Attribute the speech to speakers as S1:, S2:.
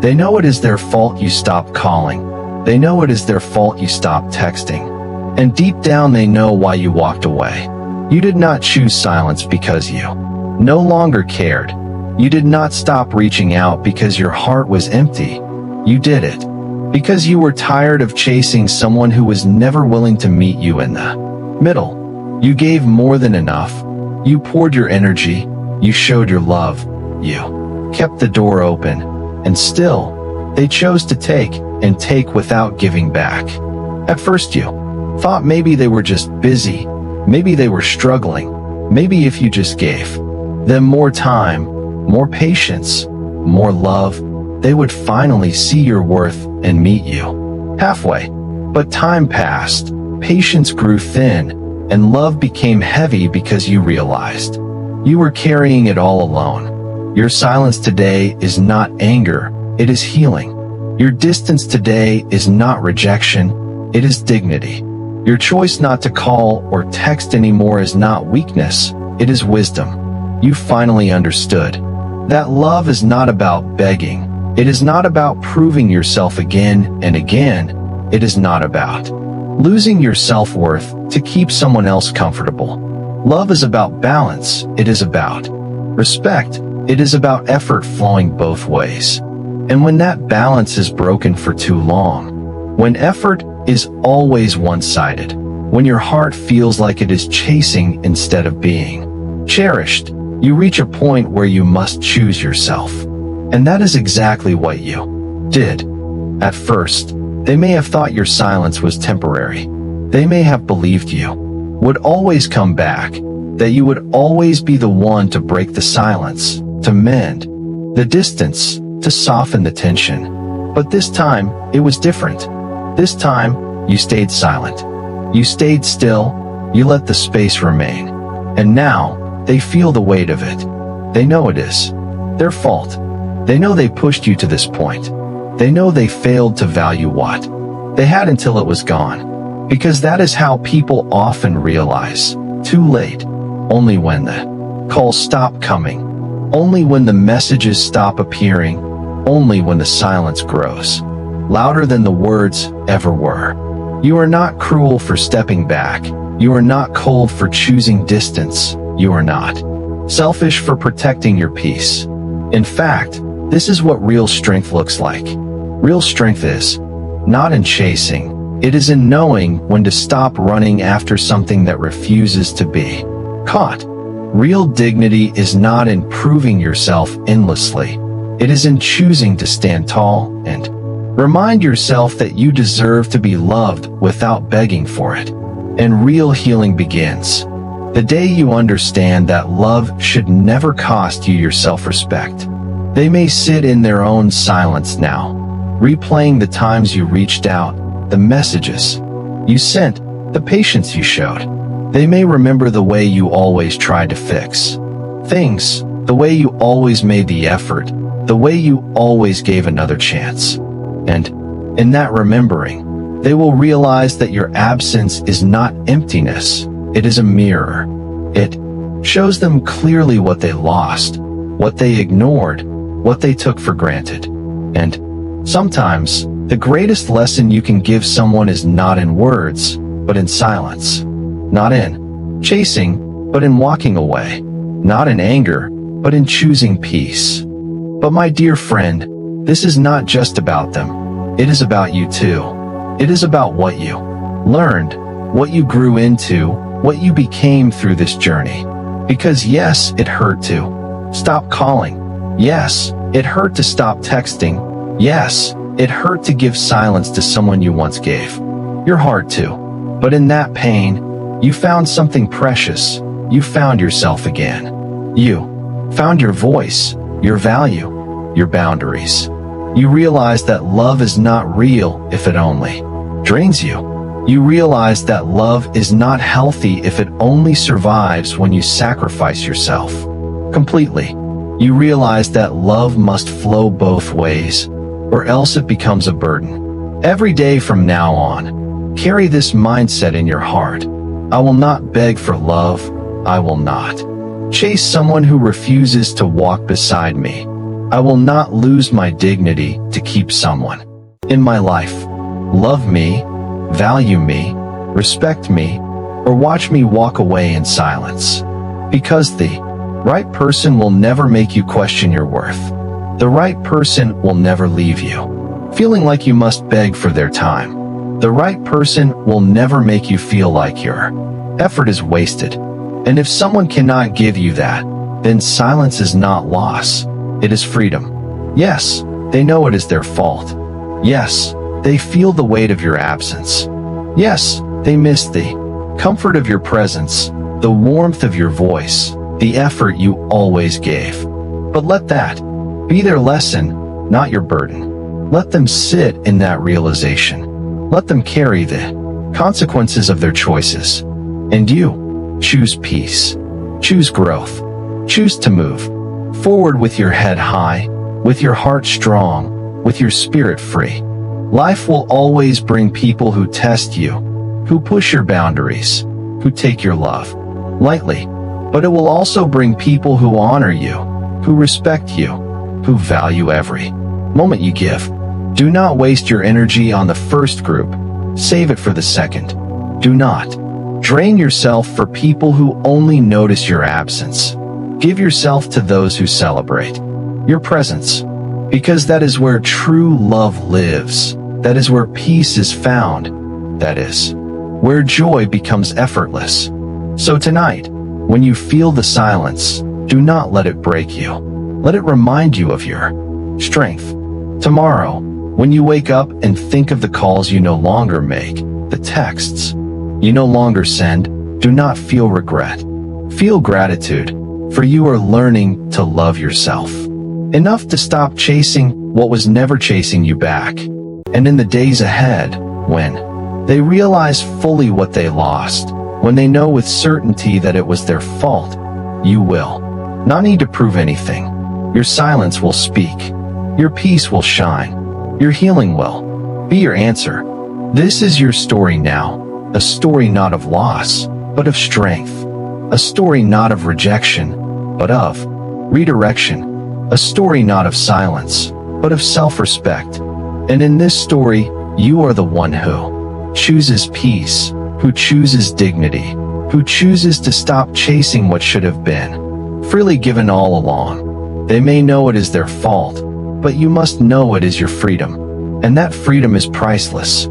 S1: They know it is their fault you stopped calling. They know it is their fault you stopped texting. And deep down they know why you walked away. You did not choose silence because you no longer cared. You did not stop reaching out because your heart was empty. You did it because you were tired of chasing someone who was never willing to meet you in the middle. You gave more than enough. You poured your energy. You showed your love. You kept the door open. And still, they chose to take and take without giving back. At first you thought maybe they were just busy. Maybe they were struggling. Maybe if you just gave them more time, more patience, more love, they would finally see your worth and meet you halfway. But time passed, patience grew thin, and love became heavy because you realized you were carrying it all alone. Your silence today is not anger, it is healing. Your distance today is not rejection, it is dignity. Your choice not to call or text anymore is not weakness, it is wisdom. You finally understood that love is not about begging. It is not about proving yourself again and again. It is not about losing your self-worth to keep someone else comfortable. Love is about balance. It is about respect. It is about effort flowing both ways. And when that balance is broken for too long, when effort is always one-sided, when your heart feels like it is chasing instead of being cherished, you reach a point where you must choose yourself. And that is exactly what you did. At first, they may have thought your silence was temporary. They may have believed you would always come back, that you would always be the one to break the silence, to mend the distance, to soften the tension. But this time, it was different. This time, you stayed silent. You stayed still. You let the space remain. And now, they feel the weight of it. They know it is their fault. They know they pushed you to this point. They know they failed to value what they had until it was gone. Because that is how people often realize. Too late. Only when the calls stop coming. Only when the messages stop appearing. Only when the silence grows louder than the words ever were. You are not cruel for stepping back. You are not cold for choosing distance. You are not selfish for protecting your peace. In fact, this is what real strength looks like. Real strength is not in chasing. It is in knowing when to stop running after something that refuses to be caught. Real dignity is not in proving yourself endlessly. It is in choosing to stand tall and remind yourself that you deserve to be loved without begging for it. And real healing begins the day you understand that love should never cost you your self-respect. They may sit in their own silence now, replaying the times you reached out, the messages you sent, the patience you showed. They may remember the way you always tried to fix things, the way you always made the effort, the way you always gave another chance. And in that remembering, they will realize that your absence is not emptiness. It is a mirror. It shows them clearly what they lost, what they ignored, what they took for granted. And sometimes, the greatest lesson you can give someone is not in words, but in silence. Not in chasing, but in walking away. Not in anger, but in choosing peace. But my dear friend, this is not just about them. It is about you too. It is about what you learned, what you grew into, what you became through this journey. Because yes, it hurt to stop calling. Yes, it hurt to stop texting. Yes, it hurt to give silence to someone you once gave your heart to. But in that pain, you found something precious. You found yourself again. You found your voice, your value, your boundaries. You realized that love is not real if it only drains you. You realize that love is not healthy if it only survives when you sacrifice yourself completely. You realize that love must flow both ways, or else it becomes a burden. Every day from now on, carry this mindset in your heart. I will not beg for love. I will not chase someone who refuses to walk beside me. I will not lose my dignity to keep someone in my life love me, value me, respect me, or watch me walk away in silence. Because the right person will never make you question your worth. The right person will never leave you feeling like you must beg for their time. The right person will never make you feel like your effort is wasted. And if someone cannot give you that, then silence is not loss. It is freedom. Yes, they know it is their fault. Yes, they feel the weight of your absence. Yes, they miss the comfort of your presence, the warmth of your voice, the effort you always gave. But let that be their lesson, not your burden. Let them sit in that realization. Let them carry the consequences of their choices. And you, choose peace. Choose growth. Choose to move forward with your head high, with your heart strong, with your spirit free. Life will always bring people who test you, who push your boundaries, who take your love lightly. But it will also bring people who honor you, who respect you, who value every moment you give. Do not waste your energy on the first group. Save it for the second. Do not drain yourself for people who only notice your absence. Give yourself to those who celebrate your presence, because that is where true love lives. That is where peace is found. That is where joy becomes effortless. So tonight, when you feel the silence, do not let it break you. Let it remind you of your strength. Tomorrow, when you wake up and think of the calls you no longer make, the texts you no longer send, do not feel regret. Feel gratitude, for you are learning to love yourself enough to stop chasing what was never chasing you back. And in the days ahead, when they realize fully what they lost, when they know with certainty that it was their fault, you will not need to prove anything. Your silence will speak. Your peace will shine. Your healing will be your answer. This is your story now, a story not of loss, but of strength. A story not of rejection, but of redirection. A story not of silence, but of self-respect. And in this story, you are the one who chooses peace, who chooses dignity, who chooses to stop chasing what should have been freely given all along. They may know it is their fault, but you must know it is your freedom. And that freedom is priceless.